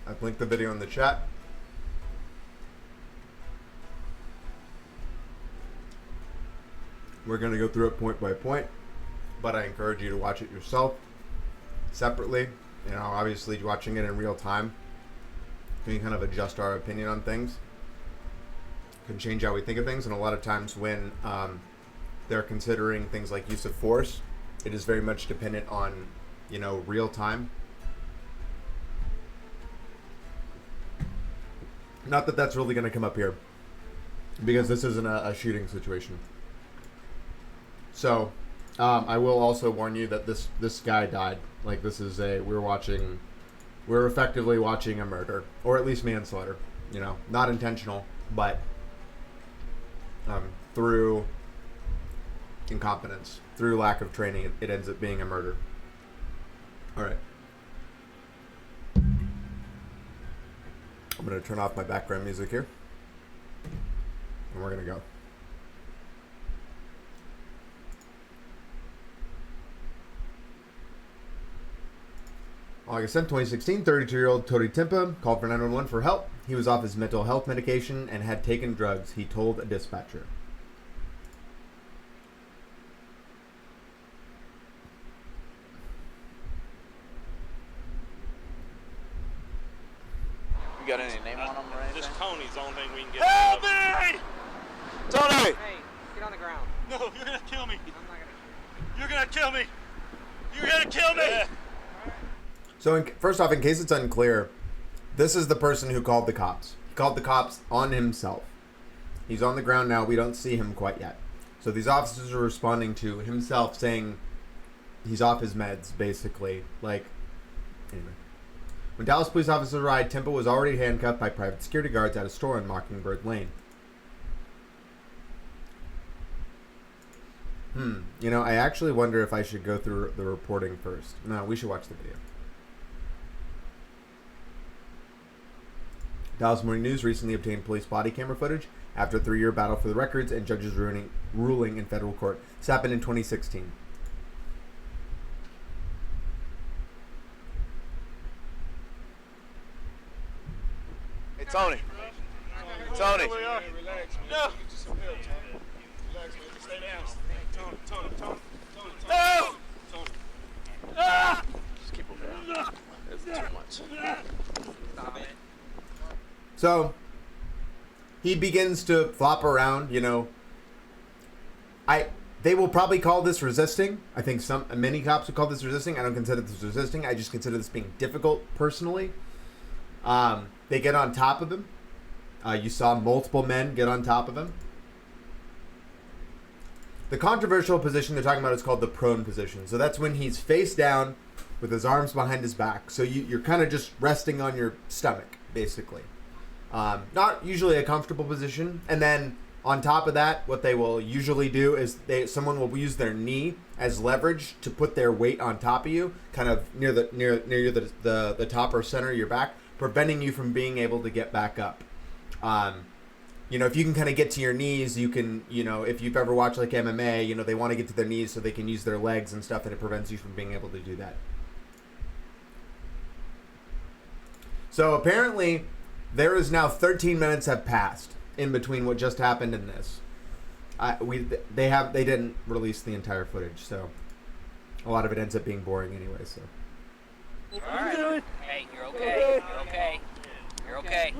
I've linked the video in the chat. We're going to go through it point by point, but I encourage you to watch it yourself separately. You know, obviously watching it in real time, we can kind of adjust our opinion on things, can change how we think of things. And a lot of times when they're considering things like use of force, it is very much dependent on, you know, real time. Not that that's really going to come up here, because this isn't a shooting situation. So, I will also warn you that this guy died. Like, this is we're effectively watching a murder, or at least manslaughter. You know, not intentional, but through incompetence, through lack of training, it ends up being a murder. All right. I'm going to turn off my background music here, and we're going to go. August 10th, 2016, 32-year-old Tony Timpa called for 911 for help. He was off his mental health medication and had taken drugs, he told a dispatcher. You got any name on him or anything? Just Tony's the only thing we can get. Help me! Tony! Hey, get on the ground. No, you're gonna kill me. I'm not gonna. You're gonna kill me. You're gonna kill me. Yeah. So first off, in case it's unclear, this is the person who called the cops. He called the cops on himself. He's on the ground now. We don't see him quite yet. So these officers are responding to himself saying he's off his meds, basically. Like, anyway. When Dallas police officers arrived, Timpa was already handcuffed by private security guards at a store on Mockingbird Lane. You know, I actually wonder if I should go through the reporting first. No, we should watch the video. Dallas Morning News recently obtained police body camera footage after a 3-year battle for the records and judges ruling in federal court. This happened in 2016. Hey, Tony. Tony. Relax, man. No. Get you some help, Tony. Relax, man. Stay down. Tony. No! Tony. Ah! Just keep him down. That's too much. Stop it. So he begins to flop around, you know. They will probably call this resisting. I think many cops would call this resisting. I don't consider this resisting. I just consider this being difficult personally. They get on top of him. You saw multiple men get on top of him. The controversial position they're talking about is called the prone position. So that's when he's face down with his arms behind his back. So you're kind of just resting on your stomach, basically. Not usually a comfortable position. And then on top of that, what they will usually do is someone will use their knee as leverage to put their weight on top of you, kind of near the top or center of your back, preventing you from being able to get back up. You know, if you can kind of get to your knees, you can, you know, if you've ever watched like MMA, you know, they want to get to their knees so they can use their legs and stuff, and it prevents you from being able to do that. So apparently there is now 13 minutes have passed in between what just happened and this. They didn't release the entire footage, so a lot of it ends up being boring anyway. So. All right. Hey, you're okay. You're okay. You're okay.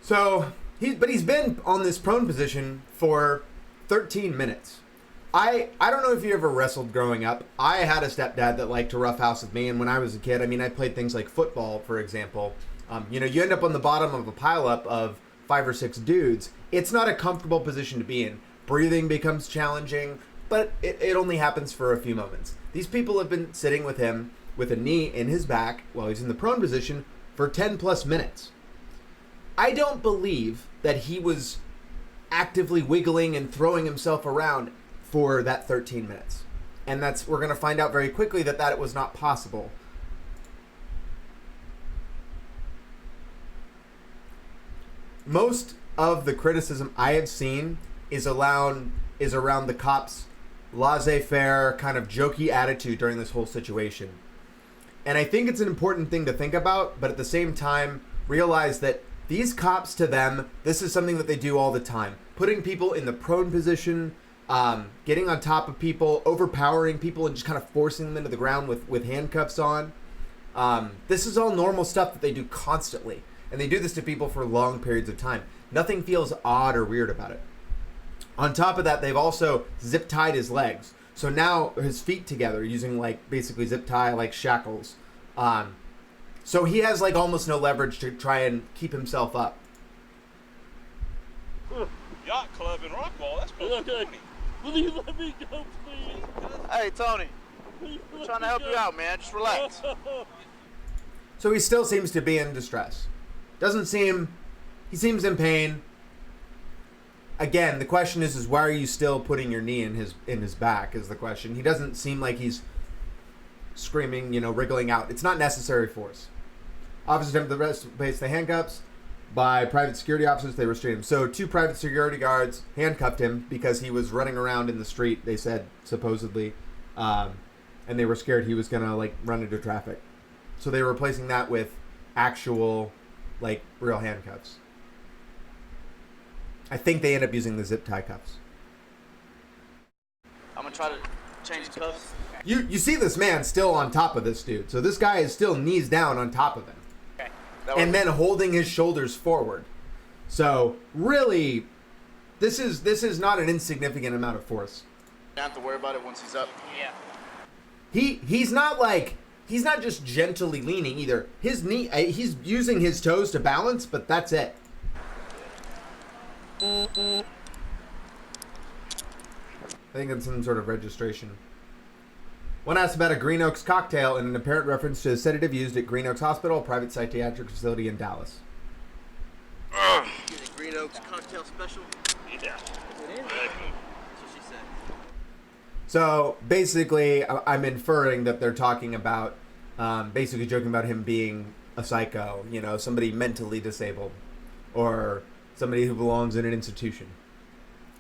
So he's been on this prone position for 13 minutes. I don't know if you ever wrestled growing up. I had a stepdad that liked to roughhouse with me, and when I was a kid, I mean, I played things like football, for example. You know, you end up on the bottom of a pileup of 5 or 6 dudes. It's not a comfortable position to be in. Breathing becomes challenging, but it only happens for a few moments. These people have been sitting with him with a knee in his back while he's in the prone position for 10 plus minutes. I don't believe that he was actively wiggling and throwing himself around for that 13 minutes. And we're going to find out very quickly that was not possible. Most of the criticism I have seen is around the cops' laissez-faire, kind of jokey attitude during this whole situation. And I think it's an important thing to think about, but at the same time, realize that these cops, to them, this is something that they do all the time. Putting people in the prone position, getting on top of people, overpowering people, and just kind of forcing them into the ground with handcuffs on. This is all normal stuff that they do constantly. And they do this to people for long periods of time. Nothing feels odd or weird about it. On top of that, they've also zip tied his legs. So now his feet together using like basically zip tie like shackles. So he has like almost no leverage to try and keep himself up. Yacht club in Rockwall. That's close to 20. Will you let me go, please? Hey, Tony. I'm trying to help you out, man. Just relax. So he still seems to be in distress. He seems in pain. Again, the question is why are you still putting your knee in his back is the question. He doesn't seem like he's screaming, wriggling out. It's not necessary force. Officers attempt to place the handcuffs. By private security officers, they restrained him. So 2 private security guards handcuffed him because he was running around in the street, they said, supposedly. And they were scared he was going to, run into traffic. So they were replacing that with actual, real handcuffs. I think they end up using the zip tie cuffs. I'm going to try to change the cuffs. You see this man still on top of this dude. So this guy is still knees down on top of him. And then holding his shoulders forward. So really, this is not an insignificant amount of force. You don't have to worry about it once he's up. Yeah. He's not just gently leaning either. His knee, he's using his toes to balance, but that's it. I think it's some sort of registration. When asked about a Green Oaks cocktail and an apparent reference to a sedative used at Green Oaks Hospital, a private psychiatric facility in Dallas. Get a Green Oaks cocktail special? Yeah. That's what she said. So basically, I'm inferring that they're talking about, basically joking about him being a psycho, somebody mentally disabled, or somebody who belongs in an institution.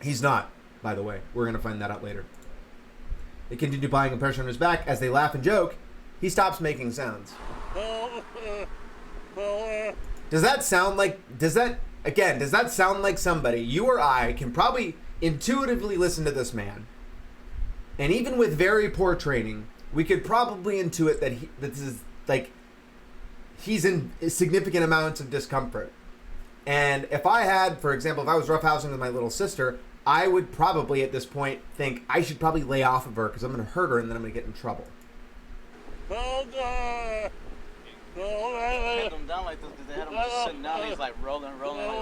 He's not, by the way. We're going to find that out later. They continue applying pressure on his back. As they laugh and joke, he stops making sounds. Does that sound like somebody, you or I, can probably intuitively listen to this man? And even with very poor training, we could probably intuit that he's in significant amounts of discomfort. And if I was roughhousing with my little sister, I would probably at this point think I should probably lay off of her because I'm going to hurt her and then I'm going to get in trouble. Had him down like this because they had him just sitting down. He's like rolling. Like, rolling. And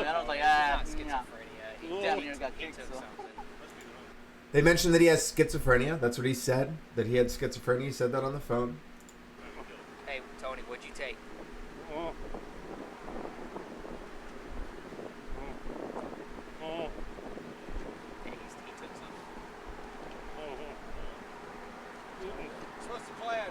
I was like, Schizophrenia. He definitely got kicked. So. They mentioned that he has schizophrenia. That's what he said, that he had schizophrenia. He said that on the phone. Hey, Tony, what'd you take? He took some. What's the plan?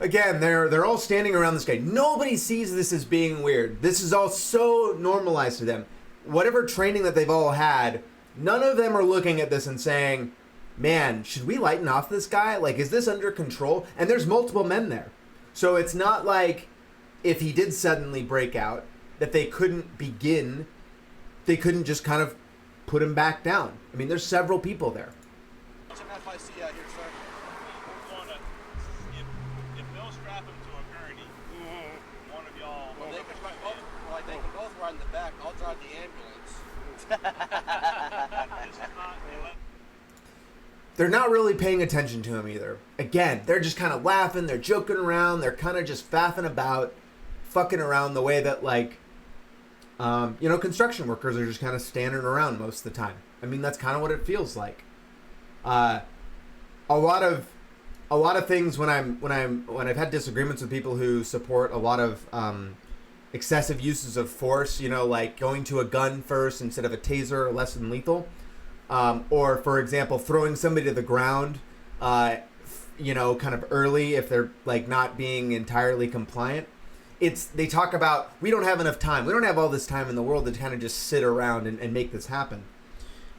Again, they're all standing around this guy. Nobody sees this as being weird. This is all so normalized to them. Whatever training that they've all had, none of them are looking at this and saying, man, should we lighten off this guy? Is this under control? And there's multiple men there. So it's not like if he did suddenly break out that they couldn't just kind of put him back down. I mean, there's several people there. What's an FIC out here, sir? We're going to, if they'll strap him to a gurney, one of y'all. Well, they can both ride in the back. I'll drive the ambulance. This is not, They're not really paying attention to him either. Again, they're just kind of laughing, they're joking around, they're kind of just faffing about, fucking around the way that construction workers are just kind of standing around most of the time. I mean, that's kind of what it feels like. A lot of things when I've had disagreements with people who support a lot of excessive uses of force, like going to a gun first instead of a taser or less than lethal, or for example, throwing somebody to the ground, kind of early if they're not being entirely compliant. They talk about, we don't have enough time. We don't have all this time in the world to kind of just sit around and make this happen.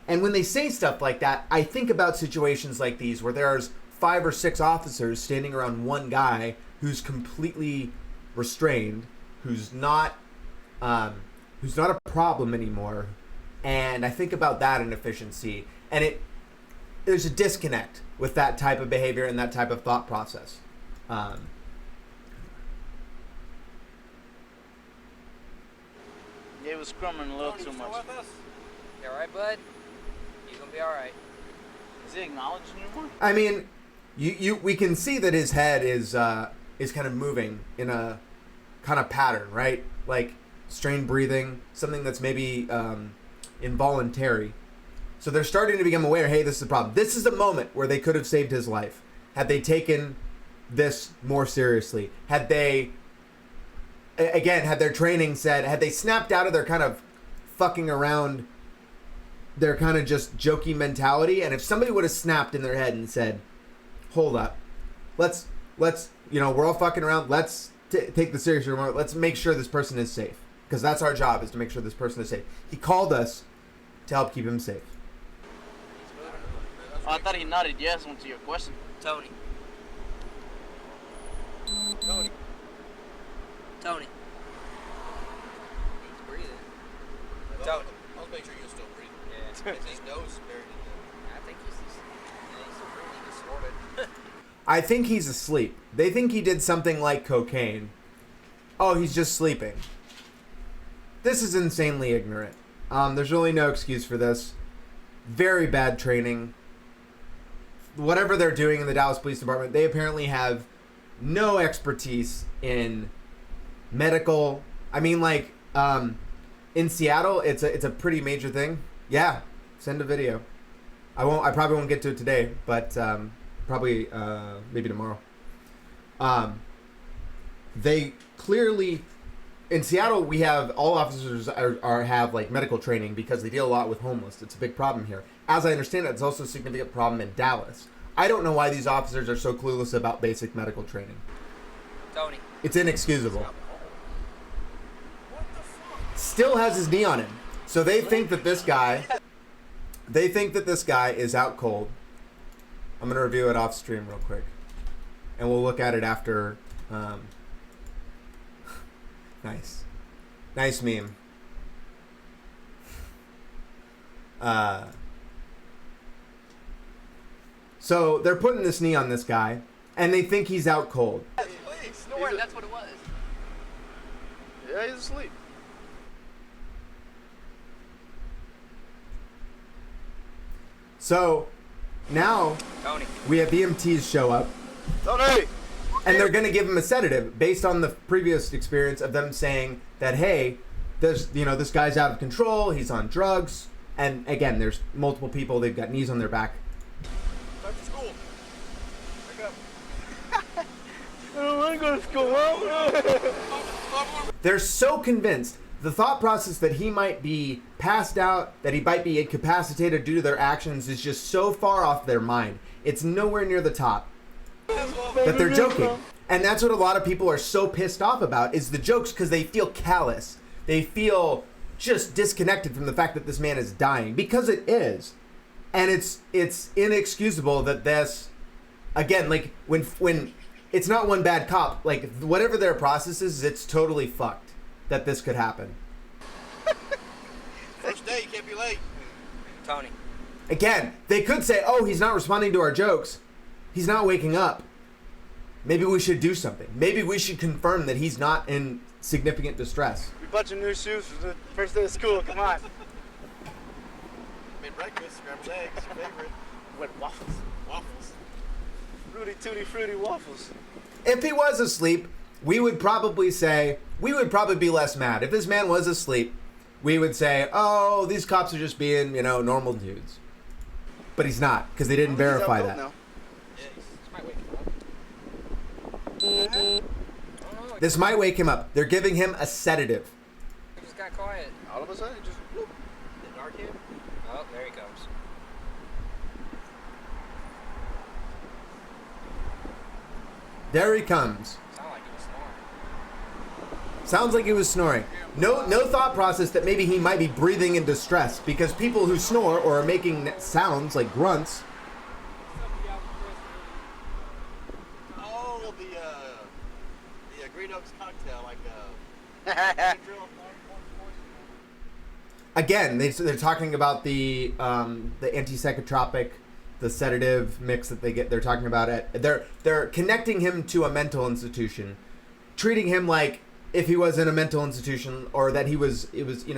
And when they say stuff like that, I think about situations like these where there's 5 or 6 officers standing around one guy who's completely restrained, who's not a problem anymore. And I think about that inefficiency, and there's a disconnect with that type of behavior and that type of thought process. Yeah, he was scrumming a little too much. You alright, bud? You gonna be alright? Is he acknowledging you more? I mean, we can see that his head is kind of moving in a kind of pattern, right? Like strained breathing, something that's maybe involuntary. So they're starting to become aware, hey, this is a problem. This is a moment where they could have saved his life had they taken this more seriously. Had they, again, had their training said, had they snapped out of their kind of fucking around, their kind of just jokey mentality, and if somebody would have snapped in their head and said, hold up, let's we're all fucking around, let's take this seriously, let's make sure this person is safe, because that's our job, is to make sure this person is safe. He called us to help keep him safe. Oh, I thought he nodded yes to your question. Tony. Tony. Tony. He's breathing. Tony. I'll make sure you're still breathing. Yeah. His nose is buried in there. I think he's still breathing. He just snorted. I think he's asleep. They think he did something like cocaine. Oh, he's just sleeping. This is insanely ignorant. There's really no excuse for this. Very bad training. Whatever they're doing in the Dallas Police Department, they apparently have no expertise in medical. I mean, like, in Seattle, it's a pretty major thing. Yeah, send a video. I probably won't get to it today, but probably maybe tomorrow. They clearly, in Seattle, we have all officers have like medical training because they deal a lot with homeless. It's a big problem here. As I understand it, it's also a significant problem in Dallas. I don't know why these officers are so clueless about basic medical training. Tony. It's inexcusable. Still has his knee on him. So they think that this guy is out cold. I'm going to review it off stream real quick. And we'll look at it after. Nice. Nice meme. So they're putting this knee on this guy, and they think he's out cold. Snoring, that's what it was. Yeah, he's asleep. So now Tony. we have EMTs show up, Tony! and they're going to give him a sedative based on the previous experience of them saying that, hey, this guy's out of control, he's on drugs, and again, there's multiple people, they've got knees on their back. Time for school. Wake up. I don't want to go to school. They're so convinced. The thought process that he might be passed out, that he might be incapacitated due to their actions is just so far off their mind. It's nowhere near the top. That they're joking. And that's what a lot of people are so pissed off about, is the jokes, because they feel callous. They feel just disconnected from the fact that this man is dying, because it is. And it's inexcusable that this, again, like when it's not one bad cop, like whatever their process is, it's totally fucked that this could happen. First day, you can't be late. Tony. Again, they could say, oh, he's not responding to our jokes. He's not waking up. Maybe we should do something. Maybe we should confirm that he's not in significant distress. We bought you new shoes for the first day of school. Come on. Made breakfast, scrambled eggs, your favorite. What, waffles? Waffles. Fruity, tutti, fruity waffles. If he was asleep, we would probably be less mad. If this man was asleep, we would say, oh, these cops are just being, normal dudes. But he's not, because they didn't verify that. Yeah, This might wake him up. They're giving him a sedative. He just got quiet. all of a sudden, just whoop. The dark him. Oh, there he comes. There he comes. Sound like he was snoring. Sounds like he was snoring. No thought process that maybe he might be breathing in distress, because people who snore or are making sounds like grunts the Green Oaks cocktail, like Again, they're talking about the antipsychotropic, the sedative mix that they get. They're talking about it. They're connecting him to a mental institution, treating him like if he was in a mental institution, or that he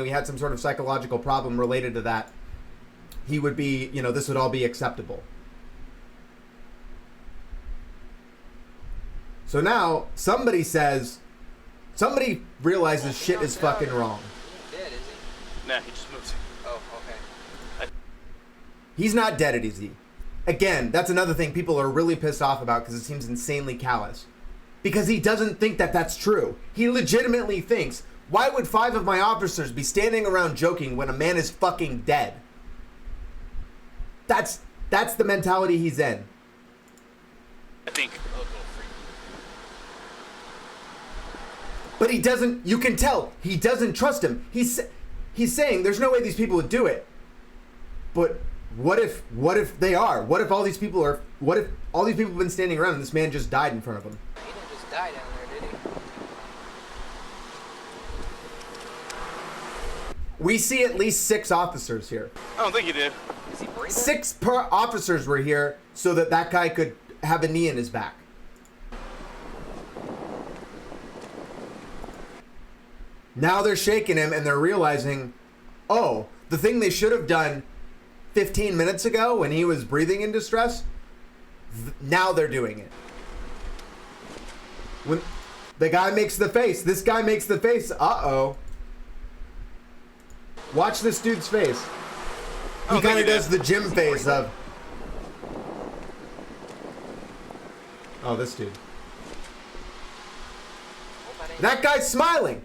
had some sort of psychological problem related to that, he would be, this would all be acceptable. So now somebody realizes shit is fucking wrong. He's dead, is he? Nah, he just moved. Oh, okay. He's not dead, is he? Again, that's another thing people are really pissed off about because it seems insanely callous. Because he doesn't think that that's true. He legitimately thinks, why would 5 of my officers be standing around joking when a man is fucking dead? That's the mentality he's in. I think. But he doesn't, you can tell, he doesn't trust him. He's saying there's no way these people would do it. But what if they are? What if all these people have been standing around and this man just died in front of them? He didn't just die down there, did he? We see at least 6 officers here. I don't think he did. Is he breathing? 6 officers were here so that guy could have a knee in his back. Now they're shaking him and they're realizing, oh, the thing they should have done 15 minutes ago when he was breathing in distress, now they're doing it. When the guy makes the face, this guy makes the face, uh-oh. Watch this dude's face. He kind of does the gym face of, oh, this dude. That guy's smiling.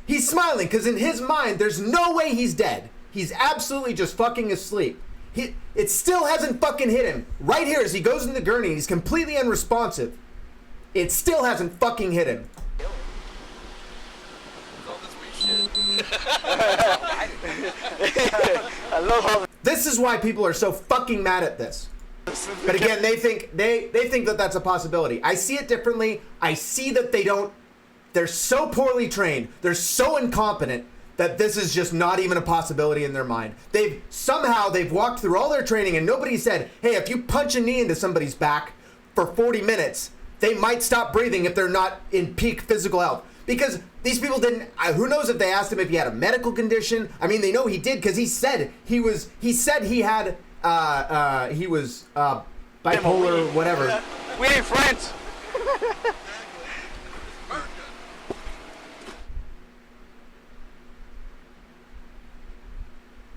He's smiling because in his mind, there's no way he's dead. He's absolutely just fucking asleep. It still hasn't fucking hit him. Right here, as he goes in the gurney, he's completely unresponsive. It still hasn't fucking hit him. All this weird shit. I love how. This is why people are so fucking mad at this. But again, they think that that's a possibility. I see it differently. I see that they're so poorly trained, they're so incompetent that this is just not even a possibility in their mind. They've walked through all their training and nobody said, hey, if you punch a knee into somebody's back for 40 minutes, they might stop breathing if they're not in peak physical health. Because these people didn't, who knows if they asked him if he had a medical condition. I mean, they know he did because he said he was bipolar, whatever. We ain't friends.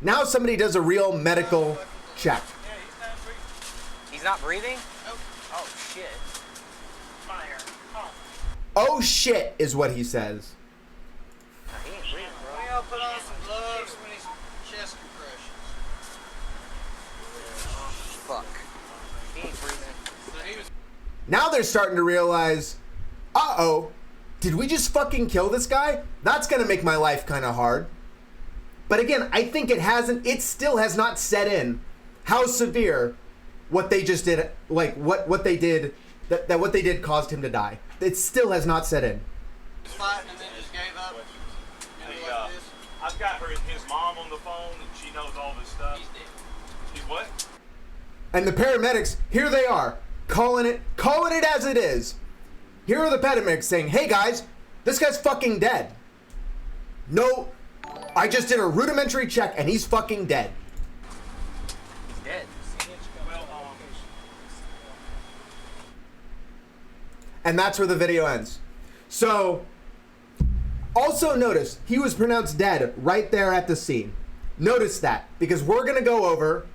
Now somebody does a real medical check. He's not breathing? Oh, shit. Fire. Oh shit is what he says. He ain't breathing, bro. We all put on some gloves when he's chest compressions. Fuck. He ain't breathing. So he was. Now they're starting to realize, uh-oh, did we just fucking kill this guy? That's gonna make my life kind of hard. But again, I think it still has not set in how severe what they just did, like what they did, that what they did caused him to die. It still has not set in. Fighting and then just gave up. Hey, I've got his mom on the phone, and she knows all this stuff. He's what? And the paramedics, here they are, calling it as it is. Here are the paramedics saying, hey guys, this guy's fucking dead. No, I just did a rudimentary check and he's fucking dead. He's dead. And that's where the video ends. So, also notice, he was pronounced dead right there at the scene. Notice that, because we're going to go over,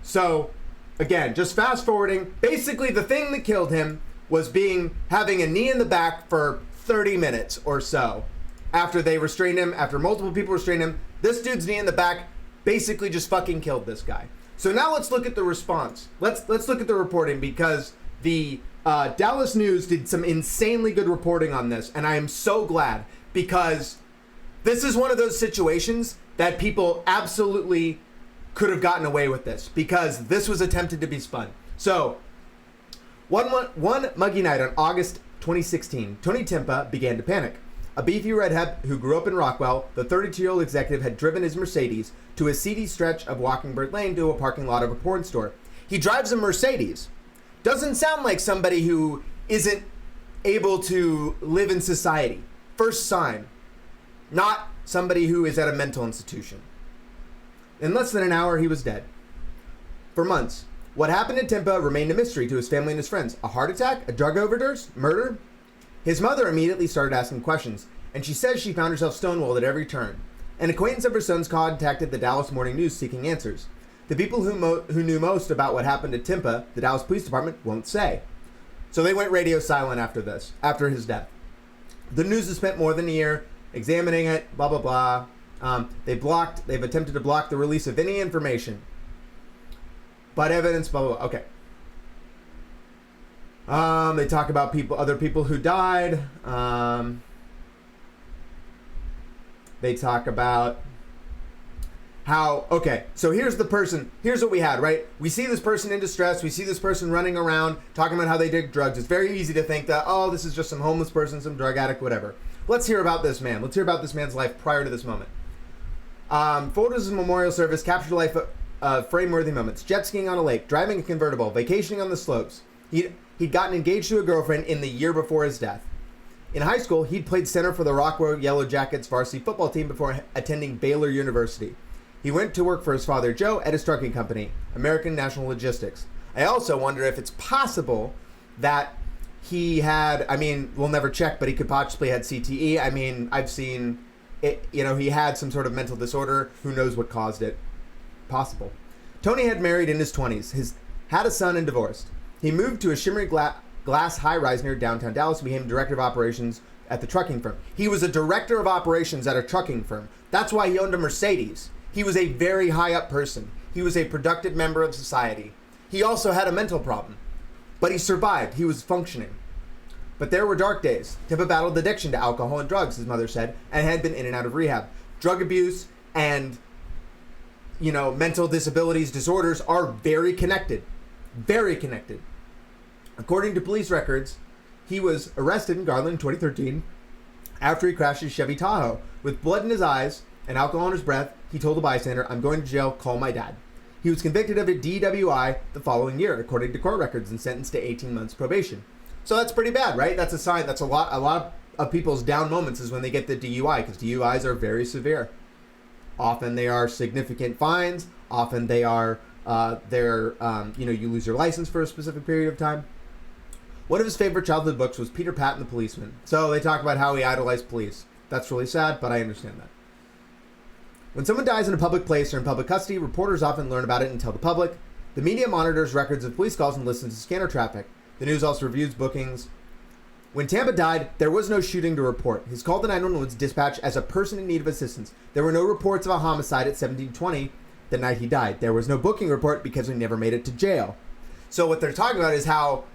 so, again, just fast forwarding, basically the thing that killed him was having a knee in the back for 30 minutes or so. After they restrained him, after multiple people restrained him, this dude's knee in the back basically just fucking killed this guy. So now let's look at the response. Let's look at the reporting, because the Dallas News did some insanely good reporting on this, and I am so glad, because this is one of those situations that people absolutely could have gotten away with this, because this was attempted to be spun. So One muggy night on August 2016, Tony Timpa began to panic. A beefy redhead who grew up in Rockwell, the 32-year-old executive had driven his Mercedes to a seedy stretch of Mockingbird Lane to a parking lot of a porn store. He drives a Mercedes. Doesn't sound like somebody who isn't able to live in society. First sign. Not somebody who is at a mental institution. In less than an hour, he was dead. For months, what happened to Timpa remained a mystery to his family and his friends. A heart attack? A drug overdose? Murder? His mother immediately started asking questions, and she says she found herself stonewalled at every turn. An acquaintance of her son's contacted the Dallas Morning News seeking answers. The people who knew most about what happened to Timpa, the Dallas Police Department, won't say. So they went radio silent after his death. The news has spent more than a year examining it, blah, blah, blah. They've attempted to block the release of any information. But evidence, blah, blah, blah. Okay. They talk about other people who died. They talk about how, okay, so here's what we had, right? We see this person in distress. We see this person running around talking about how they did drugs. It's very easy to think that, oh, this is just some homeless person, some drug addict, whatever. Let's hear about this man. Let's hear about this man's life prior to this moment. Photos of the memorial service captured life frame-worthy moments. Jet skiing on a lake, driving a convertible, vacationing on the slopes. He'd gotten engaged to a girlfriend in the year before his death. In high school, he'd played center for the Rockwell Yellow Jackets varsity football team before attending Baylor University. He went to work for his father, Joe, at his trucking company, American National Logistics. I also wonder if it's possible that he had, we'll never check, but he could possibly had CTE. I've seen it, he had some sort of mental disorder. Who knows what caused it? Possible. Tony had married in his 20s, had a son and divorced. He moved to a shimmery glass high-rise near downtown Dallas and became director of operations at the trucking firm. He was a director of operations at a trucking firm. That's why he owned a Mercedes. He was a very high-up person. He was a productive member of society. He also had a mental problem, but he survived. He was functioning. But there were dark days. Timpa battled addiction to alcohol and drugs, his mother said, and had been in and out of rehab. Drug abuse and, mental disabilities, disorders are very connected. Very connected. According to police records, he was arrested in Garland in 2013 after he crashed his Chevy Tahoe. With blood in his eyes and alcohol in his breath, he told the bystander, "I'm going to jail, call my dad." He was convicted of a DWI the following year, according to court records, and sentenced to 18 months probation. So that's pretty bad, right? That's a sign. That's a lot of people's down moments is when they get the DUI, because DUIs are very severe. Often they are significant fines. Often they are, you lose your license for a specific period of time. One of his favorite childhood books was Peter Pat and the Policeman. So they talk about how he idolized police. That's really sad, but I understand that. When someone dies in a public place or in public custody, reporters often learn about it and tell the public. The media monitors records of police calls and listens to scanner traffic. The news also reviews bookings. When Timpa died, there was no shooting to report. His call to 911 was dispatched as a person in need of assistance. There were no reports of a homicide at 1720 the night he died. There was no booking report because he never made it to jail. So what they're talking about is how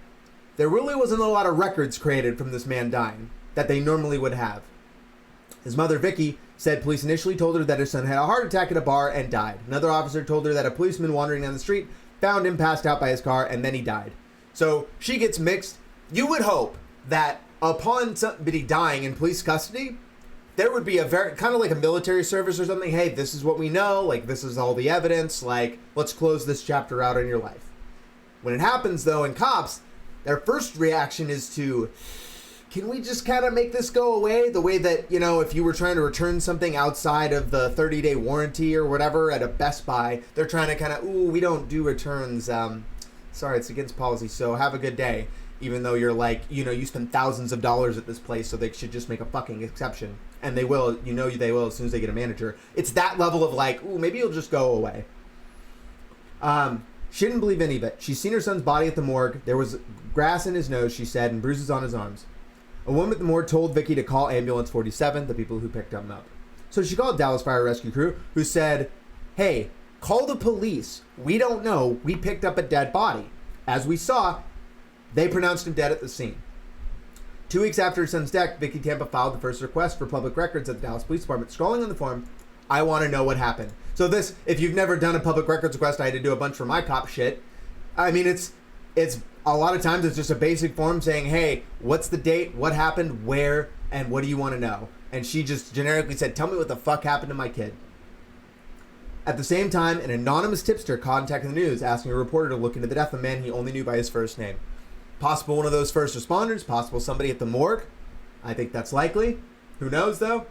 there really wasn't a lot of records created from this man dying that they normally would have. His mother, Vicky, said police initially told her that her son had a heart attack at a bar and died. Another officer told her that a policeman wandering down the street found him passed out by his car and then he died. So she gets mixed. You would hope that upon somebody dying in police custody, there would be a very, kind of like a military service or something. Hey, this is what we know. Like, this is all the evidence. Like, let's close this chapter out in your life. When it happens, though, in cops, their first reaction is to, can we just kind of make this go away? The way that, if you were trying to return something outside of the 30-day warranty or whatever at a Best Buy, they're trying to kind of, we don't do returns. Sorry, it's against policy, so have a good day. Even though you're like, you spend thousands of dollars at this place, so they should just make a fucking exception. And they will, they will as soon as they get a manager. It's that level of like, maybe you'll just go away. She didn't believe any of it. She's seen her son's body at the morgue. There was grass in his nose, she said, and bruises on his arms. A woman at the morgue told Vicky to call Ambulance 47, the people who picked him up. So she called Dallas Fire Rescue Crew, who said, hey, call the police. We don't know. We picked up a dead body. As we saw, they pronounced him dead at the scene. 2 weeks after her son's death, Vicky Timpa filed the first request for public records at the Dallas Police Department, scrolling on the form, I want to know what happened. So this, if you've never done a public records request, I had to do a bunch for my cop shit. It's a lot of times it's just a basic form saying, hey, what's the date, what happened, where, and what do you want to know? And she just generically said, tell me what the fuck happened to my kid. At the same time, an anonymous tipster contacted the news asking a reporter to look into the death of a man he only knew by his first name. Possible one of those first responders, possible somebody at the morgue. I think that's likely. Who knows, though?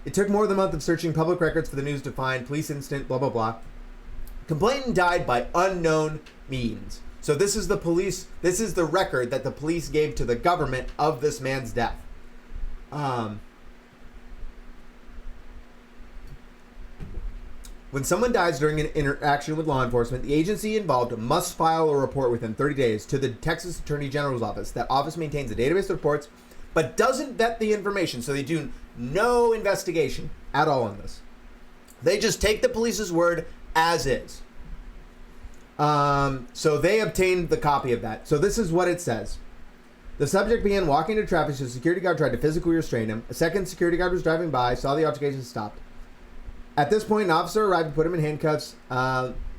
It took more than a month of searching public records for the news to find police incident, blah, blah, blah. Complainant died by unknown means. So this is the record that the police gave to the government of this man's death. When someone dies during an interaction with law enforcement, the agency involved must file a report within 30 days to the Texas Attorney General's office. That office maintains a database of reports, but doesn't vet the information, so they do no investigation at all on this. They just take the police's word as is. So they obtained the copy of that. So this is what it says. The subject began walking into traffic, so the security guard tried to physically restrain him. A second security guard was driving by, saw the altercation, stopped. At this point, an officer arrived and put him in handcuffs.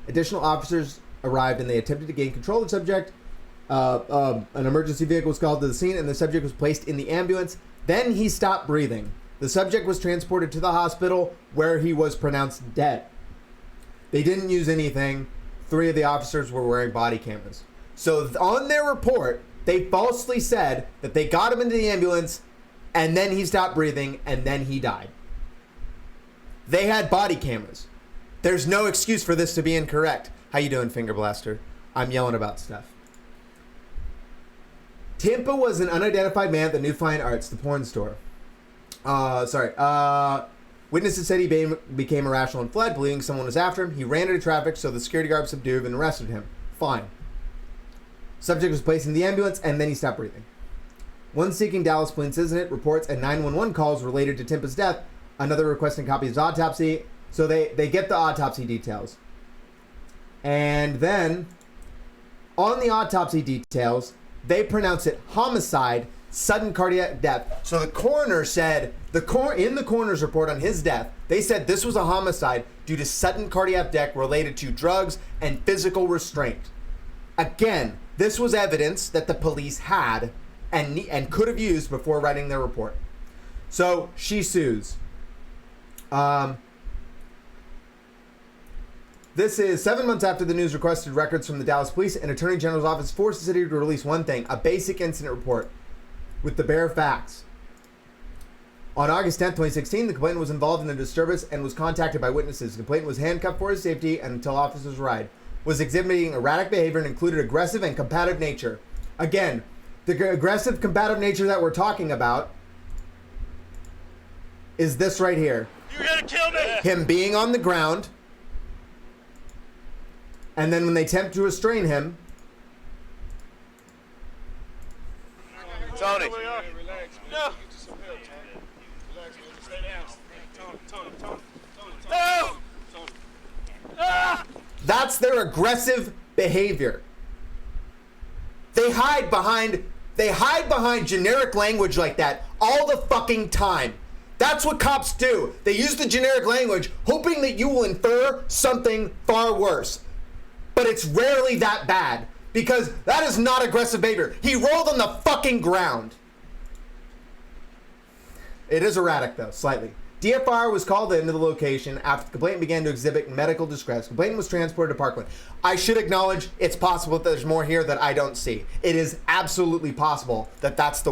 Additional officers arrived and they attempted to gain control of the subject. An emergency vehicle was called to the scene and the subject was placed in the ambulance. Then he stopped breathing. The subject was transported to the hospital where he was pronounced dead. They didn't use anything. 3 of the officers were wearing body cameras. So on their report, they falsely said that they got him into the ambulance and then he stopped breathing and then he died. They had body cameras. There's no excuse for this to be incorrect. How you doing, Finger Blaster? I'm yelling about stuff. Timpa was an unidentified man at the New Fine Arts, the porn store. Witnesses said he became irrational and fled, believing someone was after him. He ran into traffic, so the security guard subdued and arrested him. Fine. Subject was placed in the ambulance, and then he stopped breathing. One seeking Dallas police incident reports and 911 calls related to Timpa's death. Another requesting copies of autopsy. So they get the autopsy details. And then, on the autopsy details, they pronounce it homicide, sudden cardiac death. So the coroner said, in the coroner's report on his death, they said this was a homicide due to sudden cardiac death related to drugs and physical restraint. Again, this was evidence that the police had and could have used before writing their report. So she sues. This is 7 months after the news requested records from the Dallas Police and Attorney General's office forced the city to release one thing, a basic incident report with the bare facts. On August 10th, 2016, the complainant was involved in a disturbance and was contacted by witnesses. The complainant was handcuffed for his safety and until officers arrived. Was exhibiting erratic behavior and included aggressive and combative nature. Again, the aggressive, combative nature that we're talking about is this right here. You're gonna kill me! Him being on the ground, and then when they attempt to restrain him, Tony. Relax, man. No. Get you some help, Tony. Relax, man. Just stay down. Tony. No! Tony. Ah! that's their aggressive behavior. They hide behind generic language like that all the fucking time. That's what cops do. They use the generic language hoping that you will infer something far worse. But it's rarely that bad because that is not aggressive behavior. He rolled on the fucking ground. It is erratic though, slightly. DFR was called into the location after the complainant began to exhibit medical distress. The complainant was transported to Parkland. I should acknowledge it's possible that there's more here that I don't see. It is absolutely possible that that's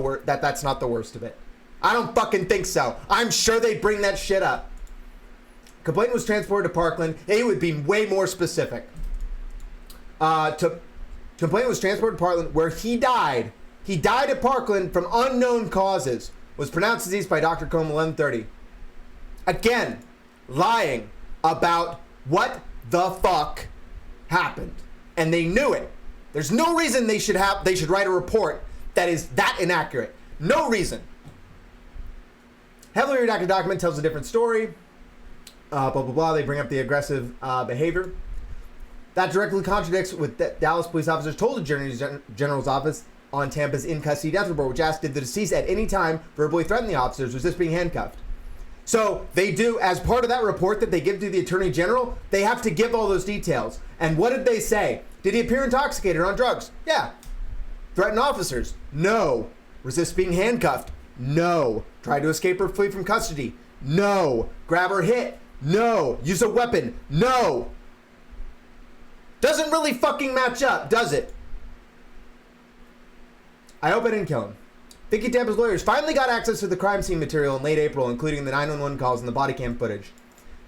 not the worst of it. I don't fucking think so. I'm sure they'd bring that shit up. Complainant was transported to Parkland. It would be way more specific. Complainant was transported to Parkland where he died. He died at Parkland from unknown causes. Was pronounced deceased by Dr. Combe 11:30. Again, lying about what the fuck happened. And they knew it. There's no reason they should write a report that is that inaccurate. No reason. Heavily redacted document tells a different story. Blah, blah, blah. They bring up the aggressive behavior. That directly contradicts what Dallas police officers told the Attorney General's office on Tampa's in-custody death report, which asked, did the deceased at any time verbally threaten the officers? Was this being handcuffed? So they do, as part of that report that they give to the Attorney General, they have to give all those details. And what did they say? Did he appear intoxicated or on drugs? Yeah. Threaten officers? No. Resist being handcuffed? No. Try to escape or flee from custody? No. Grab or hit? No. Use a weapon? No. Doesn't really fucking match up, does it? I hope I didn't kill him. Vicky Tampa's lawyers finally got access to the crime scene material in late April, including the 911 calls and the body cam footage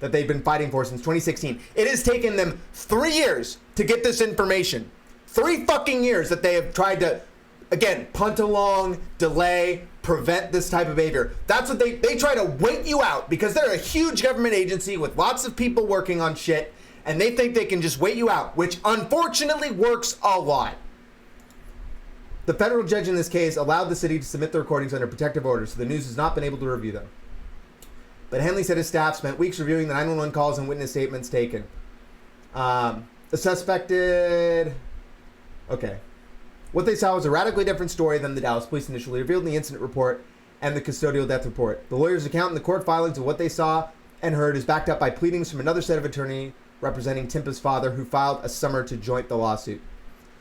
that they've been fighting for since 2016. It has taken them 3 years to get this information. 3 fucking years that they have tried to, again, punt along, delay, prevent this type of behavior. That's what they try to wait you out because they're a huge government agency with lots of people working on shit, and they think they can just wait you out, which unfortunately works a lot. The federal judge in this case allowed the city to submit the recordings under protective order, so the news has not been able to review them. But Henley said his staff spent weeks reviewing the 911 calls and witness statements taken. The suspected... Okay. What they saw was a radically different story than the Dallas police initially revealed in the incident report and the custodial death report. The lawyer's account in the court filings of what they saw and heard is backed up by pleadings from another set of attorney representing Timpa's father, who filed a summer to join the lawsuit.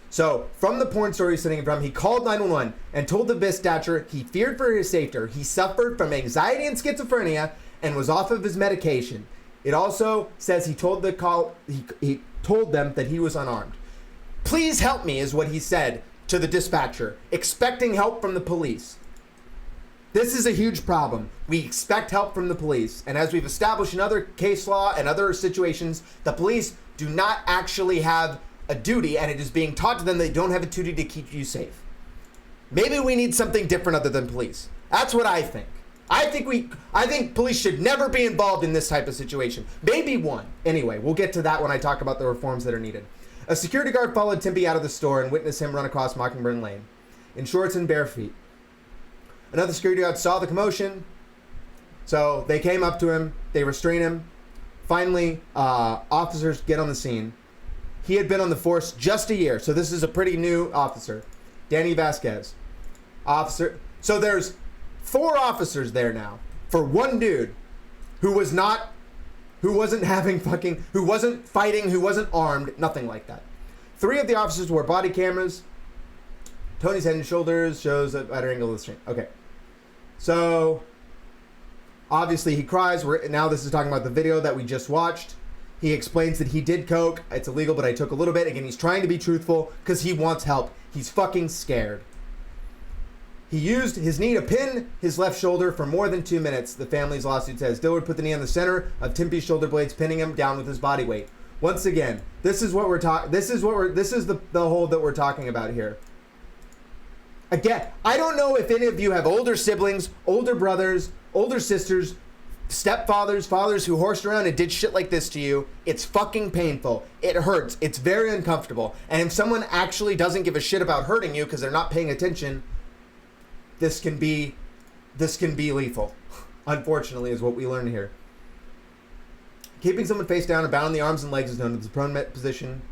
So, from the porn story he's sitting from, he called 911 and told the dispatcher he feared for his safety. He suffered from anxiety and schizophrenia and was off of his medication. It also says he told he told them that he was unarmed. Please help me, is what he said to the dispatcher, expecting help from the police. This is a huge problem. We expect help from the police. And as we've established in other case law and other situations, the police do not actually have a duty, and it is being taught to them they don't have a duty to keep you safe. Maybe we need something different other than police. That's what I think. I think police should never be involved in this type of situation. Maybe one. Anyway, we'll get to that when I talk about the reforms that are needed. A security guard followed Timpa out of the store and witnessed him run across Mockingbird Lane in shorts and bare feet. Another security guard saw the commotion, so they came up to him, they restrain him. Finally, officers get on the scene. He had been on the force just a year, so this is a pretty new officer. Danny Vasquez. Officer. So there's 4 officers there now for one dude who wasn't fighting, who wasn't armed, nothing like that. 3 of the officers wore body cameras. Tony's head and shoulders shows a better angle of the screen. Okay. So, obviously he cries. Now this is talking about the video that we just watched. He explains that he did coke. It's illegal, but I took a little bit. Again, he's trying to be truthful because he wants help. He's fucking scared. He used his knee to pin his left shoulder for more than 2 minutes, the family's lawsuit says. Dillard put the knee on the center of Timpa's shoulder blades, pinning him down with his body weight. Once again, this is the hold that we're talking about here. Again, I don't know if any of you have older siblings, older brothers, older sisters, stepfathers, fathers who horsed around and did shit like this to you. It's fucking painful. It hurts. It's very uncomfortable. And if someone actually doesn't give a shit about hurting you because they're not paying attention, this can be lethal. Unfortunately, is what we learn here. Keeping someone face down and bound in the arms and legs is known as the prone position.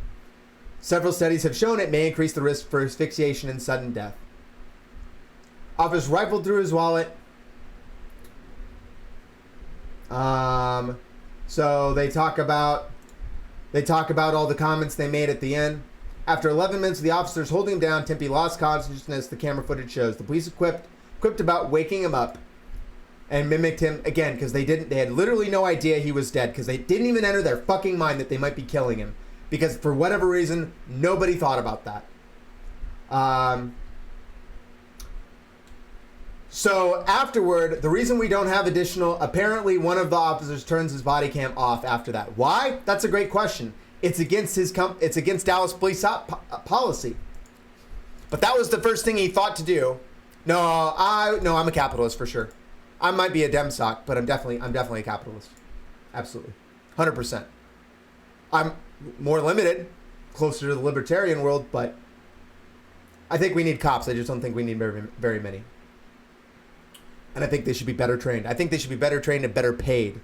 Several studies have shown it may increase the risk for asphyxiation and sudden death. Officers rifled through his wallet. So they talk about all the comments they made at the end. After 11 minutes of the officers holding him down, Timpa lost consciousness, the camera footage shows. The police quipped about waking him up and mimicked him again because they had literally no idea he was dead because they didn't even enter their fucking mind that they might be killing him because for whatever reason, nobody thought about that. So afterward, the reason we don't have apparently one of the officers turns his body cam off after that. Why? That's a great question. It's against it's against Dallas police policy. But that was the first thing he thought to do. No, I'm a capitalist for sure. I might be a Dem sock, but I'm definitely a capitalist. Absolutely. 100%. I'm more limited, closer to the libertarian world, but I think we need cops. I just don't think we need very, very many. And I think they should be better trained. I think they should be better trained and better paid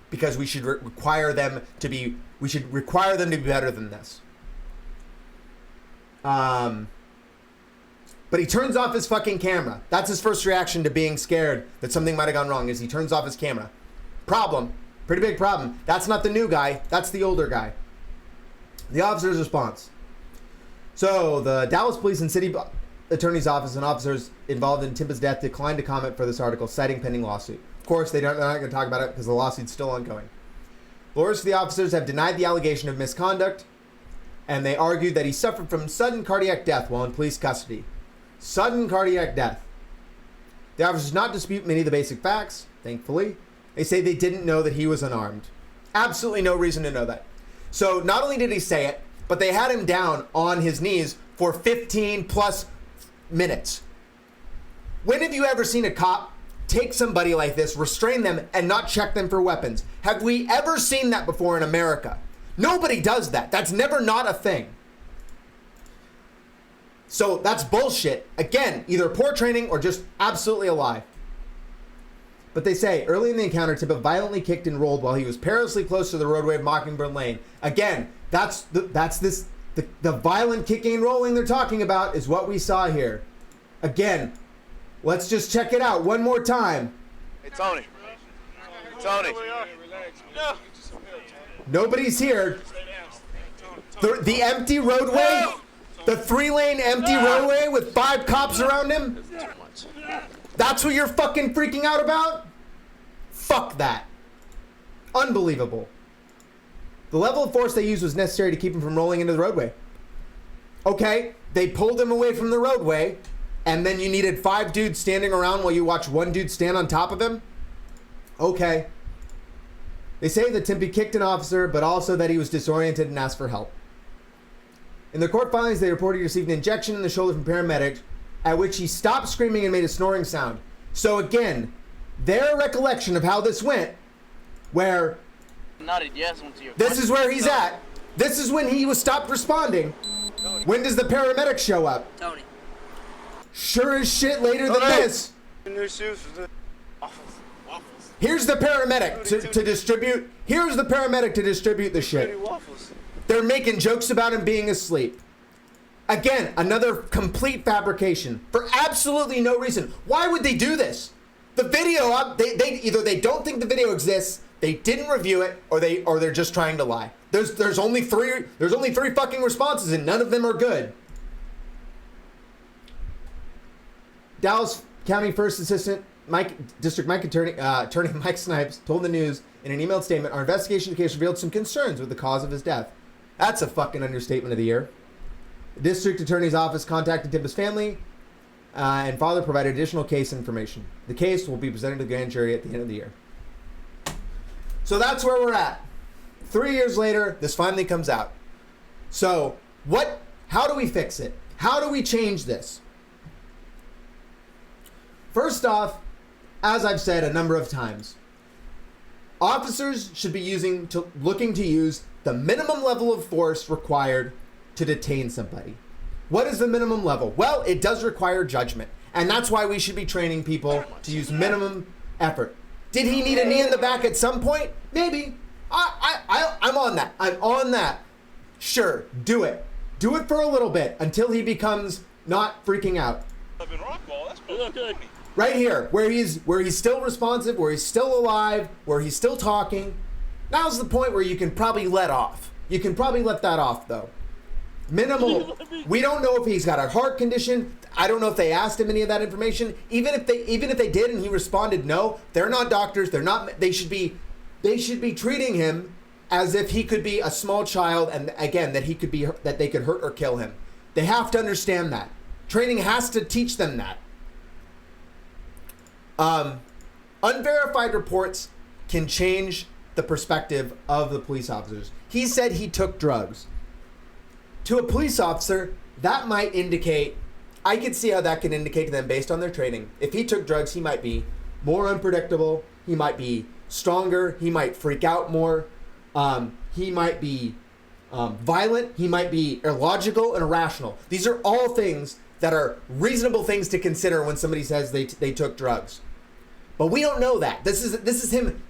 because we should require them to be better than this. But he turns off his fucking camera. That's his first reaction to being scared that something might have gone wrong is he turns off his camera. Problem. Pretty big problem. That's not the new guy. That's the older guy. The officer's response. So the Dallas police and city Attorney's Office and officers involved in Timpa's death declined to comment for this article, citing pending lawsuit. Of course, they're not going to talk about it because the lawsuit's still ongoing. Lawyers for the officers have denied the allegation of misconduct, and they argued that he suffered from sudden cardiac death while in police custody. Sudden cardiac death. The officers do not dispute many of the basic facts, thankfully. They say they didn't know that he was unarmed. Absolutely no reason to know that. So not only did he say it, but they had him down on his knees for 15 plus minutes. When have you ever seen a cop take somebody like this, restrain them, and not check them for weapons? Have we ever seen that before in America? Nobody does that. That's never not a thing. So that's bullshit. Again, either poor training or just absolutely a lie. But they say, early in the encounter, Timpa violently kicked and rolled while he was perilously close to the roadway of Mockingbird Lane. Again, the violent kicking and rolling they're talking about is what we saw here. Again, let's just check it out one more time. Hey, Tony. Tony. No. Nobody's here. The empty roadway, the 3-lane empty roadway with 5 cops around him. Too much. That's what you're fucking freaking out about? Fuck that. Unbelievable. The level of force they used was necessary to keep him from rolling into the roadway. Okay, they pulled him away from the roadway, and then you needed 5 dudes standing around while you watch one dude stand on top of him? Okay. They say that Timpa kicked an officer, but also that he was disoriented and asked for help. In the court filings, they reported he received an injection in the shoulder from paramedics, at which he stopped screaming and made a snoring sound. So again, their recollection of how this went, where Nodded yes onto your this is where he's at. This is when he was stopped responding. When does the paramedic show up? Tony. Sure as shit later than this. New shoes for the Here's the paramedic to distribute. Here's the paramedic to distribute the shit. waffles. They're making jokes about him being asleep. Again, another complete fabrication for absolutely no reason. Why would they do this? The video, they either they don't think the video exists, they didn't review it, or they're just trying to lie. There's only three fucking responses, and none of them are good. Dallas County First Assistant District Attorney Mike Snipes told the news in an emailed statement, "Our investigation of the case revealed some concerns with the cause of his death." That's a fucking understatement of the year. The district attorney's office contacted Timpa's family and father provided additional case information. The case will be presented to the grand jury at the end of the year. So that's where we're at. 3 years later, this finally comes out. So how do we fix it? How do we change this? First off, as I've said a number of times, officers should be looking to use the minimum level of force required to detain somebody. What is the minimum level? Well, it does require judgment. And that's why we should be training people to use minimum effort. Did he need a knee in the back at some point? Maybe. I'm on that. I'm on that. Sure, do it. Do it for a little bit until he becomes not freaking out. Right here, where he's still responsive, where he's still alive, where he's still talking. Now's the point where you can probably let off. You can probably let that off, though. Minimal. We don't know if he's got a heart condition. I don't know if they asked him any of that information. Even if they did and he responded no, they're not doctors. They're not. They should be treating him as if he could be a small child, and again that they could hurt or kill him. They have to understand that. Training has to teach them that. Unverified reports can change the perspective of the police officers. He said he took drugs. To a police officer, that might indicate, I could see how that can indicate to them based on their training. If he took drugs, he might be more unpredictable. He might be stronger. He might freak out more. He might be violent. He might be illogical and irrational. These are all things that are reasonable things to consider when somebody says they took drugs. But we don't know that. This is him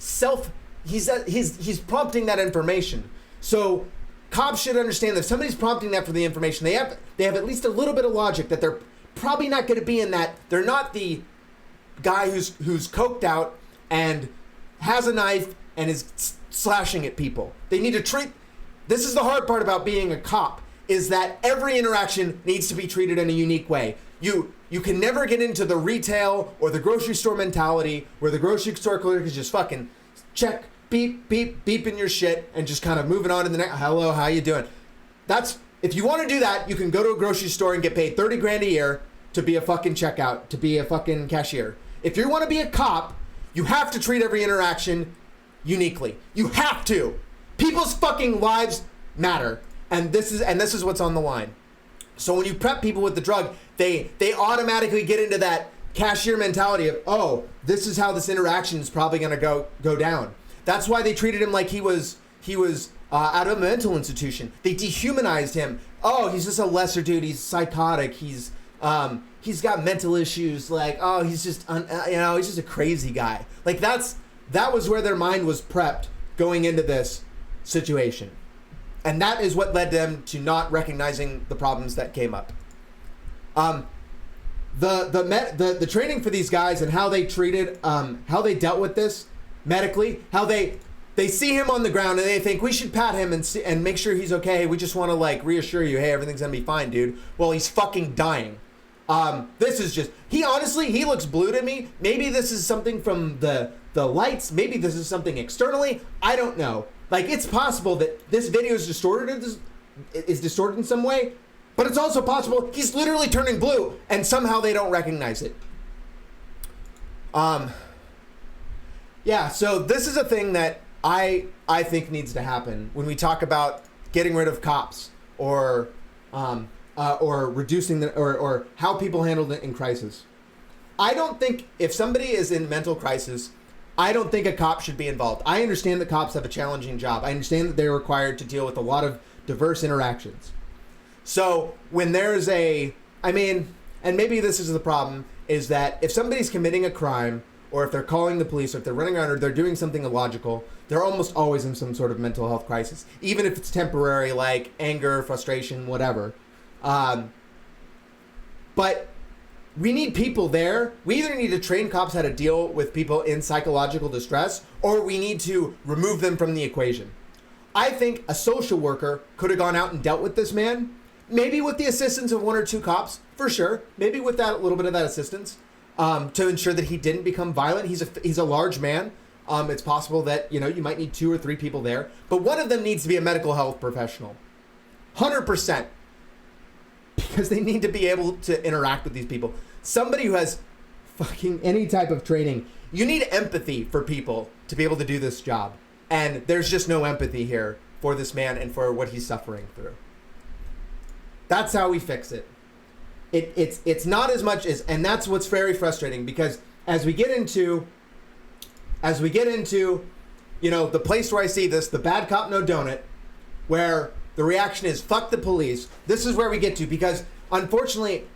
he's prompting that information. So cops should understand that if somebody's prompting that for the information, they have at least a little bit of logic that they're probably not going to be in that. They're not the guy who's coked out and has a knife and is slashing at people. They need to treat. This is the hard part about being a cop. is that every interaction needs to be treated in a unique way. You can never get into the retail or the grocery store mentality where the grocery store clerk is just fucking check, beep, beep, beeping your shit and just kind of moving on to the next. Hello, how you doing? If you want to do that, you can go to a grocery store and get paid 30 grand a year to be a fucking checkout, to be a fucking cashier. If you want to be a cop, you have to treat every interaction uniquely. You have to. People's fucking lives matter. And this is what's on the line. So when you prep people with the drug, they automatically get into that cashier mentality of, oh, this is how this interaction is probably going to go down. That's why they treated him like he was out of a mental institution. They dehumanized him. Oh, he's just a lesser dude. He's psychotic. He's got mental issues. Like, oh, he's just he's just a crazy guy. Like that was where their mind was prepped going into this situation. And that is what led them to not recognizing the problems that came up. The training for these guys and how they treated, how they dealt with this medically, how they see him on the ground and they think we should pat him and make sure he's okay. We just want to like reassure you, hey, everything's gonna be fine, dude. Well, he's fucking dying. This is just, he looks blue to me. Maybe this is something from the lights. Maybe this is something externally. I don't know. Like, it's possible that this video is distorted in some way, but it's also possible he's literally turning blue and somehow they don't recognize it. Yeah, so this is a thing that I think needs to happen when we talk about getting rid of cops or reducing or how people handle it in crisis. I don't think if somebody is in mental crisis, I don't think a cop should be involved. I understand that cops have a challenging job. I understand that they're required to deal with a lot of diverse interactions. So when there's and maybe this is the problem, is that if somebody's committing a crime, or if they're calling the police, or if they're running around, or they're doing something illogical, they're almost always in some sort of mental health crisis, even if it's temporary, like anger, frustration, whatever. But we need people there. We either need to train cops how to deal with people in psychological distress, or we need to remove them from the equation. I think a social worker could have gone out and dealt with this man, maybe with the assistance of one or two cops, for sure. Maybe with that, a little bit of that assistance, to ensure that he didn't become violent. He's a large man. It's possible that, you might need 2 or 3 people there, but one of them needs to be a medical health professional. 100%. Because they need to be able to interact with these people. Somebody who has fucking any type of training. You need empathy for people to be able to do this job. And there's just no empathy here for this man and for what he's suffering through. That's how we fix it. It's not as much as, and that's what's very frustrating, because as we get into, the place where I see this, the bad cop, no donut, where the reaction is fuck the police. This is where we get to, because unfortunately,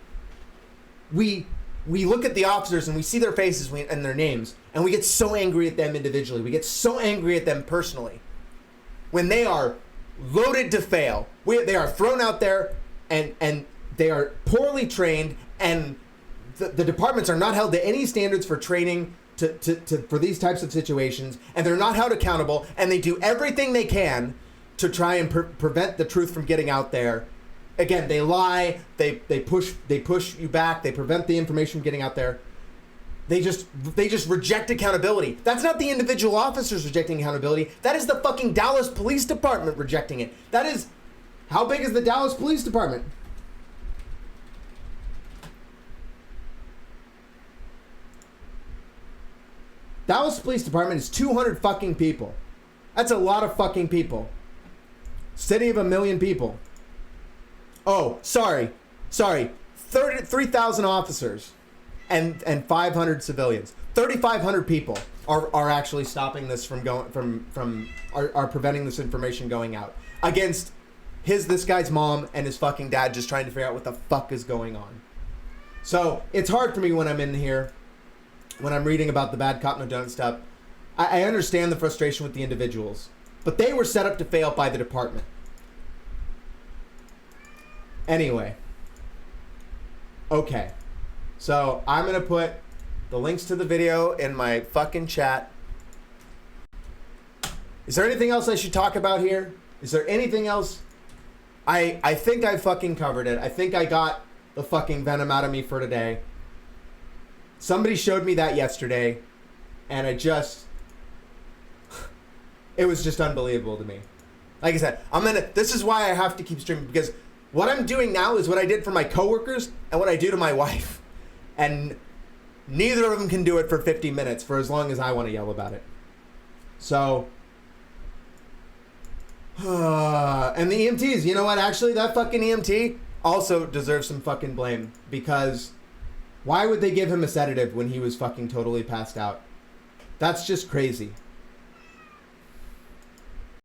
we look at the officers and we see their faces and their names, and we get so angry at them individually. We get so angry at them personally when they are loaded to fail. They are thrown out there and they are poorly trained, and the departments are not held to any standards for training for these types of situations, and they're not held accountable, and they do everything they can to try and prevent the truth from getting out there. Again, they lie, they push you back, they prevent the information from getting out there. They just reject accountability. That's not the individual officers rejecting accountability. That is the fucking Dallas Police Department rejecting it. That is, how big is the Dallas Police Department? Dallas Police Department is 200 fucking people. That's a lot of fucking people. City of 1 million people. Oh, sorry. 3,000 officers and 500 civilians. 3,500 people are actually stopping this from are preventing this information going out against this guy's mom and his fucking dad, just trying to figure out what the fuck is going on. So it's hard for me when I'm in here, when I'm reading about the bad cop no donut stuff. I understand the frustration with the individuals, but they were set up to fail by the department. Anyway. Okay. So I'm going to put the links to the video in my fucking chat. Is there anything else I should talk about here? Is there anything else I think I fucking covered it. I think I got the fucking venom out of me for today. Somebody showed me that yesterday, and it was just unbelievable to me. Like I said, this is why I have to keep streaming, because what I'm doing now is what I did for my coworkers and what I do to my wife. And neither of them can do it for 50 minutes for as long as I want to yell about it. So, and the EMTs, you know what? Actually, that fucking EMT also deserves some fucking blame, because why would they give him a sedative when he was fucking totally passed out? That's just crazy.